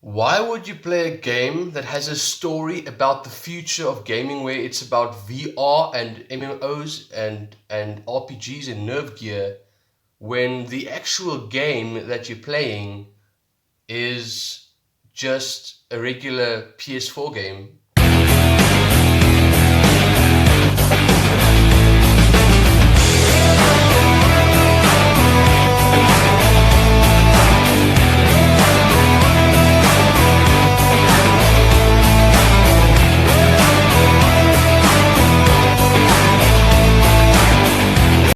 Why would you play a game that has a story about the future of gaming where it's about VR and MMOs and RPGs and nerve gear when the actual game that you're playing is just a regular PS4 game?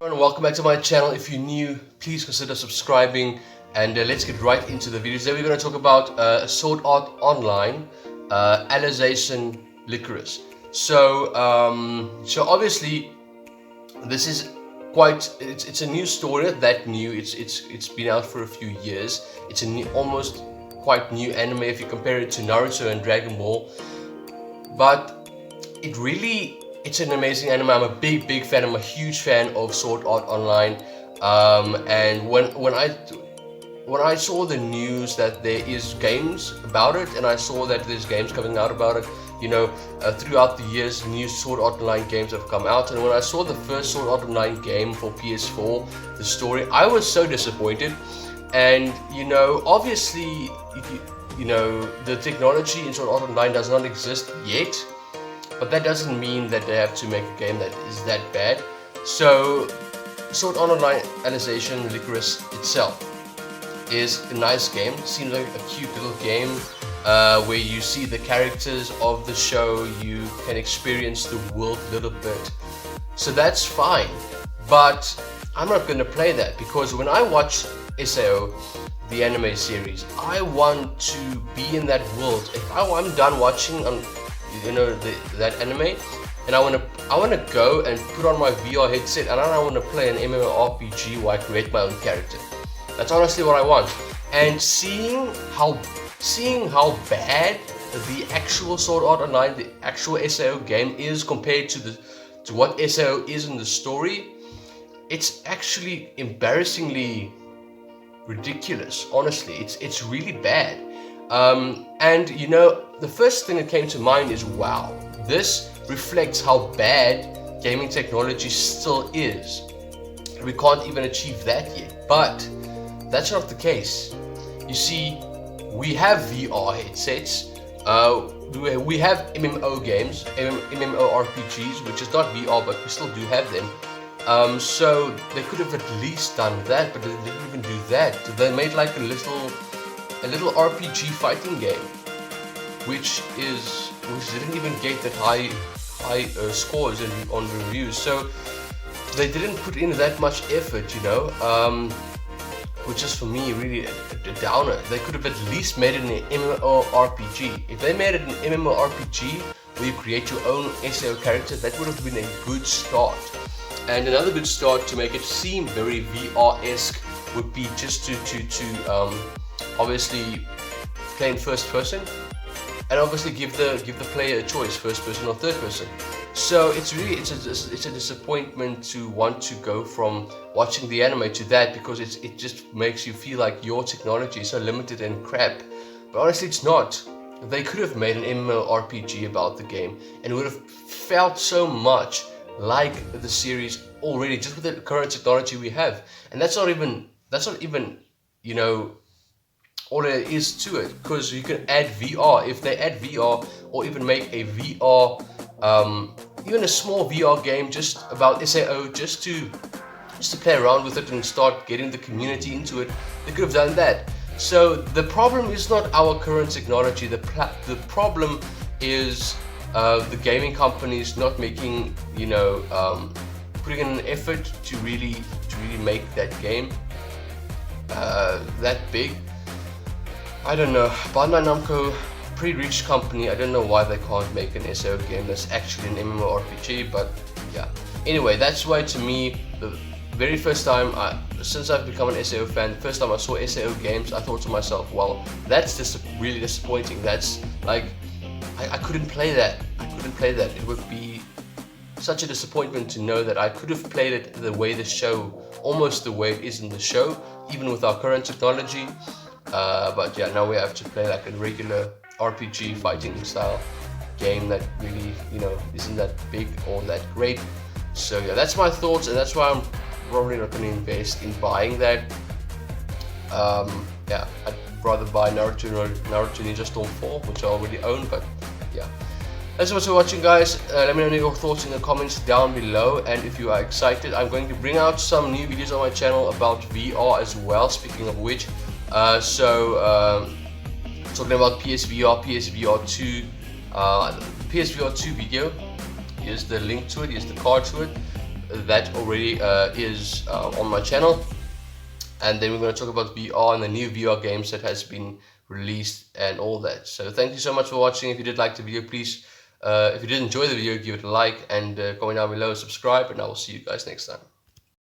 Everyone, welcome back to my channel. If you're new, please consider subscribing, and let's get right into the videos. Today we're going to talk about Sword Art Online, Alicization Lycoris. So obviously this is it's a new story, not that new. It's been out for a few years. It's a new, almost quite new anime if you compare it to Naruto and Dragon Ball. But it's an amazing anime. I'm a big fan. I'm a huge fan of Sword Art Online. And when I saw the news that there is games about it, and I saw that there's games coming out about it, throughout the years, new Sword Art Online games have come out. And when I saw the first Sword Art Online game for PS4, the story, I was so disappointed. And obviously, the technology in Sword Art Online does not exist yet. But that doesn't mean that they have to make a game that is that bad. So, Sword Art Online Alicization Lycoris itself is a nice game. Seems like a cute little game where you see the characters of the show. You can experience the world a little bit. So that's fine. But I'm not going to play that because when I watch SAO, the anime series, I want to be in that world. If I'm done watching that anime, and I want to go and put on my VR headset, and I want to play an MMORPG where I create my own character. That's honestly what I want. And seeing how bad the actual Sword Art Online, the actual SAO game is compared to what SAO is in the story, it's actually embarrassingly ridiculous. Honestly, it's really bad. And the first thing that came to mind is, wow, this reflects how bad gaming technology still is. We can't even achieve that yet. But that's not the case. You see, we have VR headsets, we have MMO games, MMORPGs, which is not VR, but we still do have them. So they could have at least done that, but they didn't even do that. They made like a little RPG fighting game, which didn't even get that high scores on reviews. So they didn't put in that much effort, which is for me really a downer. They could have at least made it an MMORPG. If they made it an MMORPG where you create your own SAO character, that would have been a good start. And another good start to make it seem very VR-esque would be just to obviously play in first person, and obviously give the player a choice, first person or third person. So it's a disappointment to want to go from watching the anime to that, because it just makes you feel like your technology is so limited and crap. But honestly, it's not. They could have made an MMORPG about the game, and it would have felt so much like the series already, just with the current technology we have. And that's not even all there is to it, because you can add VR. If they add VR, or even make a VR, even a small VR game just about SAO, just to play around with it and start getting the community into it, they could have done that. So the problem is not our current technology. The problem is the gaming companies not making, putting in an effort to really make that game that big. I don't know. Bandai Namco, pretty rich company. I don't know why they can't make an SAO game that's actually an MMORPG, but yeah. Anyway, that's why, to me, the very first time, since I've become an SAO fan, the first time I saw SAO games, I thought to myself, well, that's just really disappointing. That's like, I couldn't play that. It would be such a disappointment to know that I could have played it the way the show, almost the way it is in the show, even with our current technology. But yeah, now we have to play like a regular RPG fighting style game that really, you know, isn't that big or that great. So yeah, that's my thoughts, and that's why I'm probably not going to invest in buying that. Yeah, I'd rather buy Naruto Ninja Storm 4, which I already own. But yeah, thanks so much for watching, guys. Let me know your thoughts in the comments down below, and if you are excited, I'm going to bring out some new videos on my channel about VR as well, speaking of which. Talking about PSVR, PSVR 2, PSVR 2 video, here's the link to it, here's the card to it, that already is on my channel. And then we're going to talk about VR and the new VR games that has been released and all that. So thank you so much for watching. If you did like the video, please, if you did enjoy the video, give it a like, and comment down below, subscribe, and I will see you guys next time.